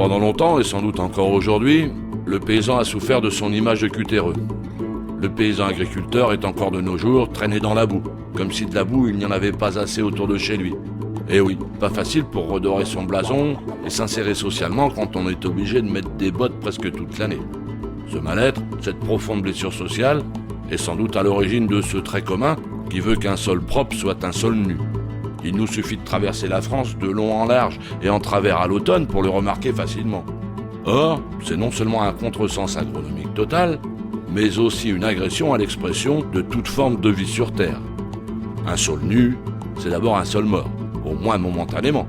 Pendant longtemps, et sans doute encore aujourd'hui, le paysan a souffert de son image de cutéreux. Le paysan agriculteur est encore de nos jours traîné dans la boue, comme si de la boue il n'y en avait pas assez autour de chez lui. Et oui, pas facile pour redorer son blason et s'insérer socialement quand on est obligé de mettre des bottes presque toute l'année. Ce mal-être, cette profonde blessure sociale, est sans doute à l'origine de ce trait commun qui veut qu'un sol propre soit un sol nu. Il nous suffit de traverser la France de long en large et en travers à l'automne pour le remarquer facilement. Or, c'est non seulement un contresens agronomique total, mais aussi une agression à l'expression de toute forme de vie sur Terre. Un sol nu, c'est d'abord un sol mort, au moins momentanément.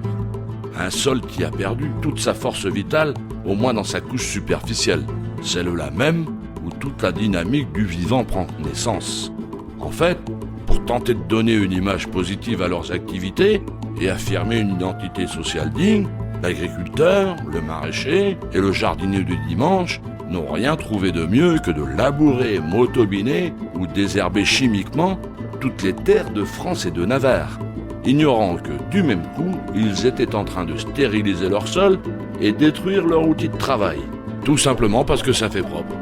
Un sol qui a perdu toute sa force vitale, au moins dans sa couche superficielle, celle-là même où toute la dynamique du vivant prend naissance. En fait, pour tenter de donner une image positive à leurs activités et affirmer une identité sociale digne, l'agriculteur, le maraîcher et le jardinier du dimanche n'ont rien trouvé de mieux que de labourer, motobiner ou désherber chimiquement toutes les terres de France et de Navarre, ignorant que, du même coup, ils étaient en train de stériliser leur sol et détruire leur outil de travail, tout simplement parce que ça fait propre.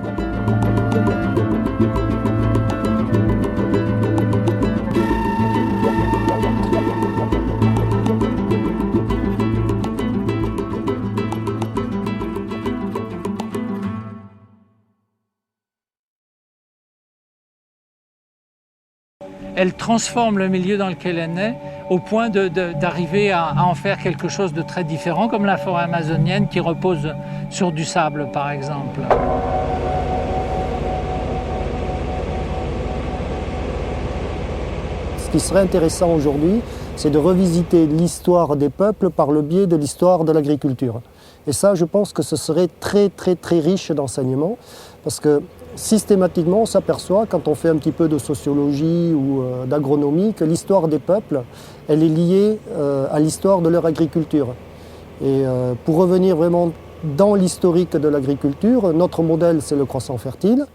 Elle transforme le milieu dans lequel elle est au point d'arriver à en faire quelque chose de très différent, comme la forêt amazonienne qui repose sur du sable, par exemple. Ce qui serait intéressant aujourd'hui, c'est de revisiter l'histoire des peuples par le biais de l'histoire de l'agriculture. Et ça, je pense que ce serait très riche d'enseignements, parce que systématiquement, on s'aperçoit, quand on fait un petit peu de sociologie ou d'agronomie, que l'histoire des peuples, elle est liée à l'histoire de leur agriculture. Et pour revenir vraiment dans l'historique de l'agriculture, notre modèle, c'est le croissant fertile.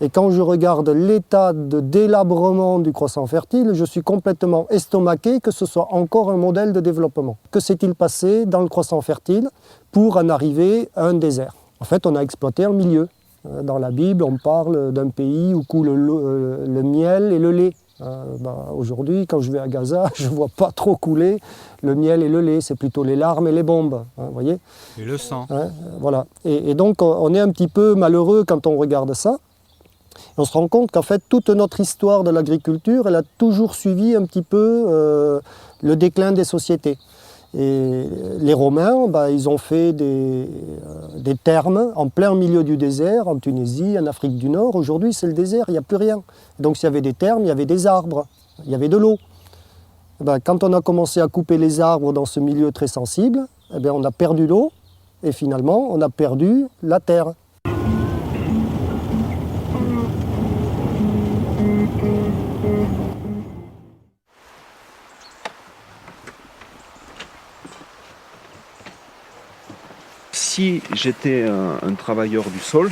Et quand je regarde l'état de délabrement du croissant fertile, je suis complètement estomaqué que ce soit encore un modèle de développement. Que s'est-il passé dans le croissant fertile pour en arriver à un désert? En fait, on a exploité un milieu. Dans la Bible, on parle d'un pays où coule le miel et le lait. Aujourd'hui, quand je vais à Gaza, je ne vois pas trop couler le miel et le lait. C'est plutôt les larmes et les bombes, voyez. Et le sang. Voilà. Et donc, on est un petit peu malheureux quand on regarde ça. On se rend compte qu'en fait, toute notre histoire de l'agriculture, elle a toujours suivi un petit peu le déclin des sociétés. Et les Romains, ils ont fait des thermes en plein milieu du désert, en Tunisie, en Afrique du Nord. Aujourd'hui, c'est le désert, il n'y a plus rien. Donc s'il y avait des thermes, il y avait des arbres, il y avait de l'eau. Quand on a commencé à couper les arbres dans ce milieu très sensible, on a perdu l'eau et finalement, on a perdu la terre. Si j'étais un travailleur du sol,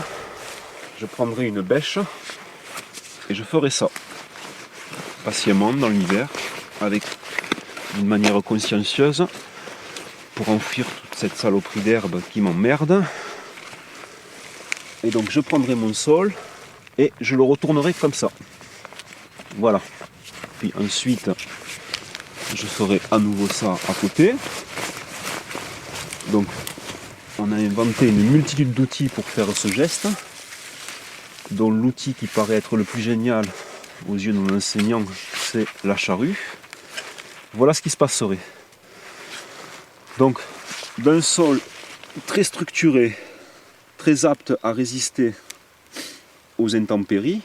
je prendrais une bêche et je ferais ça, patiemment dans l'hiver, d'une manière consciencieuse, pour enfuir toute cette saloperie d'herbe qui m'emmerde. Et donc je prendrais mon sol et je le retournerais comme ça. Voilà. Puis ensuite, je ferai à nouveau ça à côté. Donc, on a inventé une multitude d'outils pour faire ce geste, dont l'outil qui paraît être le plus génial aux yeux de mon enseignant, c'est la charrue. Voilà ce qui se passerait. Donc, d'un sol très structuré, très apte à résister aux intempéries,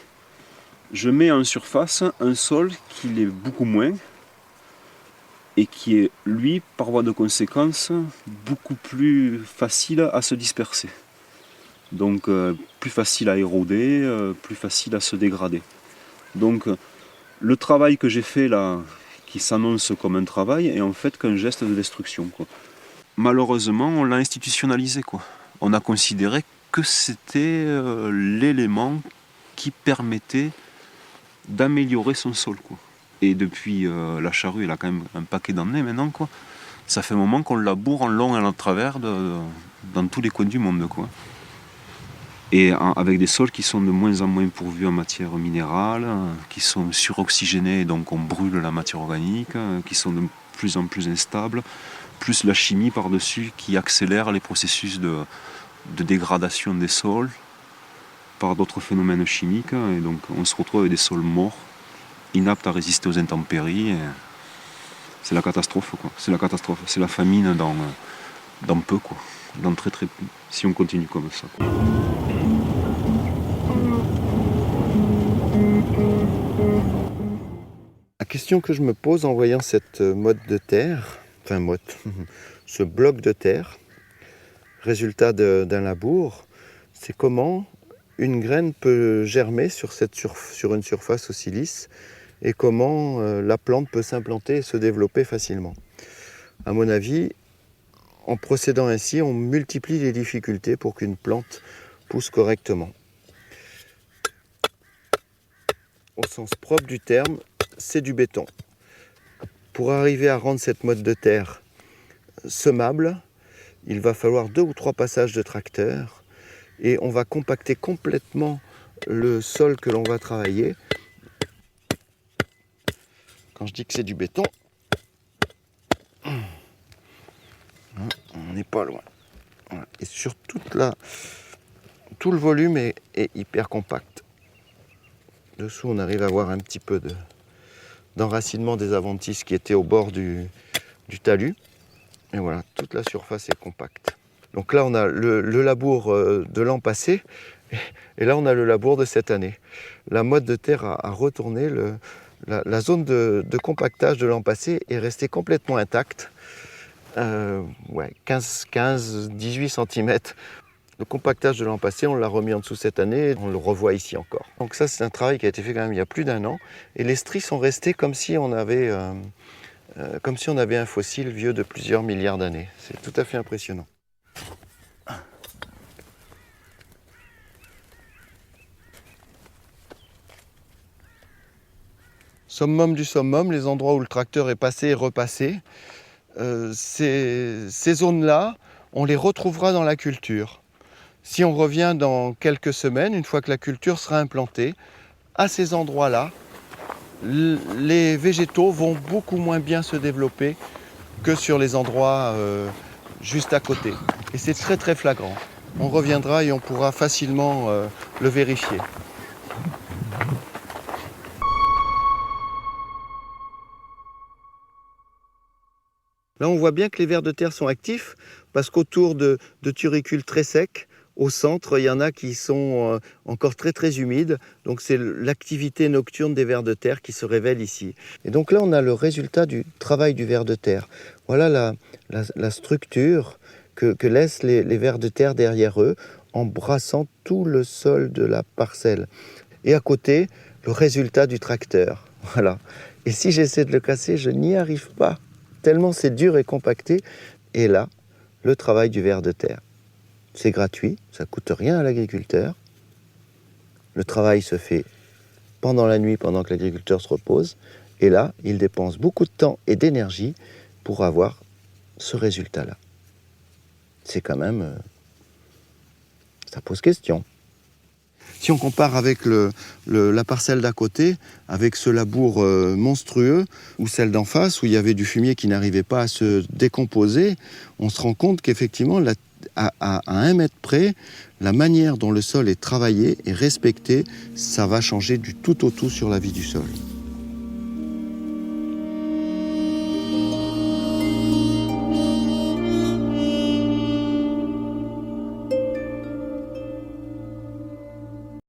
je mets en surface un sol qui l'est beaucoup moins, et qui est, lui, par voie de conséquence, beaucoup plus facile à se disperser. Donc plus facile à éroder, plus facile à se dégrader. Donc le travail que j'ai fait là, qui s'annonce comme un travail, est en fait qu'un geste de destruction, quoi. Malheureusement, on l'a institutionnalisé, quoi. On a considéré que c'était l'élément qui permettait d'améliorer son sol, quoi. Et depuis la charrue, elle a quand même un paquet d'années maintenant, quoi. ça fait un moment qu'on laboure en long et en travers dans tous les coins du monde, quoi. Et avec des sols qui sont de moins en moins pourvus en matière minérale, qui sont suroxygénés, donc on brûle la matière organique, qui sont de plus en plus instables, plus la chimie par-dessus qui accélère les processus de dégradation des sols par d'autres phénomènes chimiques. Et donc on se retrouve avec des sols morts, inaptes à résister aux intempéries. Et c'est la catastrophe, quoi. C'est la catastrophe, c'est la famine dans peu, quoi. Dans très peu, si on continue comme ça, quoi. La question que je me pose en voyant cette motte de terre, ce bloc de terre, résultat d'un labour, c'est comment une graine peut germer sur une surface aussi lisse et comment la plante peut s'implanter et se développer facilement. À mon avis, en procédant ainsi, on multiplie les difficultés pour qu'une plante pousse correctement. Au sens propre du terme, c'est du béton. Pour arriver à rendre cette motte de terre semable, il va falloir 2 ou 3 passages de tracteur et on va compacter complètement le sol que l'on va travailler. Quand je dis que c'est du béton, on n'est pas loin. Voilà. Et sur tout le volume est hyper compact. Dessous, on arrive à voir un petit peu d'enracinement des adventices qui étaient au bord du talus. Et voilà, toute la surface est compacte. Donc là, on a le labour de l'an passé, et là, on a le labour de cette année. La motte de terre a retourné, la zone de compactage de l'an passé est restée complètement intacte. 15-18 cm. Le compactage de l'an passé, on l'a remis en dessous cette année, on le revoit ici encore. Donc ça, c'est un travail qui a été fait quand même il y a plus d'1 an, et les stries sont restées comme si on avait un fossile vieux de plusieurs milliards d'années. C'est tout à fait impressionnant. Summum du summum, les endroits où le tracteur est passé et repassé, ces zones-là, on les retrouvera dans la culture. Si on revient dans quelques semaines, une fois que la culture sera implantée, à ces endroits-là, les végétaux vont beaucoup moins bien se développer que sur les endroits juste à côté. Et c'est très très flagrant. On reviendra et on pourra facilement le vérifier. Là, on voit bien que les vers de terre sont actifs parce qu'autour de turicules très secs, au centre, il y en a qui sont encore très très humides. Donc c'est l'activité nocturne des vers de terre qui se révèle ici. Et donc là, on a le résultat du travail du ver de terre. Voilà la structure que laissent les vers de terre derrière eux, embrassant tout le sol de la parcelle. Et à côté, le résultat du tracteur. Voilà. Et si j'essaie de le casser, je n'y arrive pas. Tellement c'est dur et compacté. Et là, le travail du ver de terre. C'est gratuit, ça ne coûte rien à l'agriculteur. Le travail se fait pendant la nuit, pendant que l'agriculteur se repose. Et là, il dépense beaucoup de temps et d'énergie pour avoir ce résultat-là. C'est quand même... ça pose question. Si on compare avec la parcelle d'à côté, avec ce labour monstrueux, ou celle d'en face, où il y avait du fumier qui n'arrivait pas à se décomposer, on se rend compte qu'effectivement, à 1 mètre près, la manière dont le sol est travaillé et respecté, ça va changer du tout au tout sur la vie du sol.